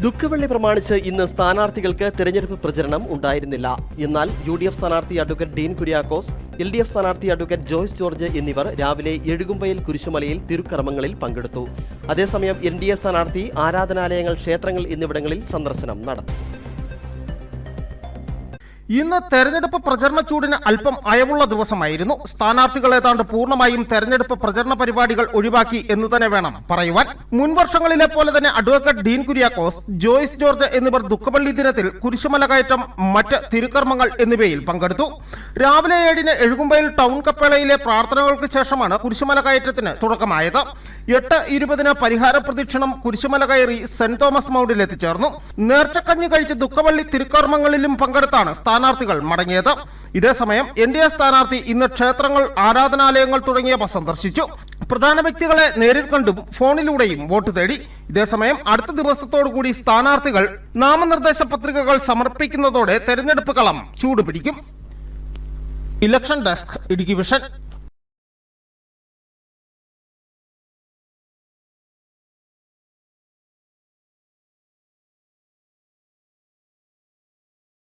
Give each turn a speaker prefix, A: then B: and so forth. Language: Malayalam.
A: ദുഃഖവെള്ളി പ്രമാണിച്ച് ഇന്ന് സ്ഥാനാർത്ഥികൾക്ക് തെരഞ്ഞെടുപ്പ് പ്രചരണം ഉണ്ടായിരുന്നില്ല. എന്നാൽ UDF സ്ഥാനാർത്ഥി അഡ്വക്കേറ്റ് ഡീൻ കുര്യാക്കോസ്, LDF സ്ഥാനാർത്ഥി അഡ്വക്കേറ്റ് ജോയ്സ് ജോർജ് എന്നിവർ രാവിലെ എഴുകുമ്പയിൽ കുരിശുമലയിൽ തിരുക്കർമ്മങ്ങളിൽ പങ്കെടുത്തു. അതേസമയം NDA സ്ഥാനാർത്ഥി ആരാധനാലയങ്ങൾ, ക്ഷേത്രങ്ങൾ എന്നിവിടങ്ങളിൽ സന്ദർശനം നടത്തി.
B: ഇന്ന് തെരഞ്ഞെടുപ്പ് പ്രചരണ ചൂടിന് അല്പം അയവുള്ള ദിവസമായിരുന്നു. സ്ഥാനാർത്ഥികൾ ഏതാണ്ട് പൂർണ്ണമായും തെരഞ്ഞെടുപ്പ് പ്രചരണ പരിപാടികൾ ഒഴിവാക്കി എന്ന് തന്നെ വേണം പറയുവാൻ. മുൻ വർഷങ്ങളിലെ പോലെ തന്നെ അഡ്വക്കേറ്റ് ഡീൻ കുര്യാക്കോസ്, ജോയ്സ് ജോർജ് എന്നിവർ ദുഃഖവെള്ളി ദിനത്തിൽ കുരിശുമല കയറ്റം, മറ്റ് തിരുക്കർമ്മങ്ങൾ എന്നിവയിൽ പങ്കെടുത്തു. രാവിലെ 7-ന് എഴുകുമ്പയിൽ ടൗൺ കപ്പേളയിലെ പ്രാർത്ഥനകൾക്ക് ശേഷമാണ് കുരിശുമല കയറ്റത്തിന് തുടക്കമായത്. 8:20-ന് പരിഹാര പ്രദക്ഷിണം കുരിശുമല കയറി സെന്റ് തോമസ് മൗണ്ടിൽ എത്തിച്ചേർന്നു. നേർച്ചക്കഞ്ഞി കഴിച്ച് ദുഃഖവെള്ളി തിരുക്കർമ്മങ്ങളിലും പങ്കെടുത്താണ് സ്ഥാനാർത്ഥികൾ മടങ്ങിയത്. ഇതേസമയം NDA സ്ഥാനാർത്ഥി ഇന്ന് ക്ഷേത്രങ്ങൾ, ആരാധനാലയങ്ങൾ തുടങ്ങിയവ സന്ദർശിച്ചു. പ്രധാന വ്യക്തികളെ നേരിൽ കണ്ടും ഫോണിലൂടെയും വോട്ട് തേടി. ഇതേസമയം അടുത്ത ദിവസത്തോടുകൂടി സ്ഥാനാർത്ഥികൾ നാമനിർദ്ദേശ പത്രികകൾ സമർപ്പിക്കുന്നതോടെ തെരഞ്ഞെടുപ്പ് കളം ചൂടുപിടിക്കും. Election desk, Idukki vision.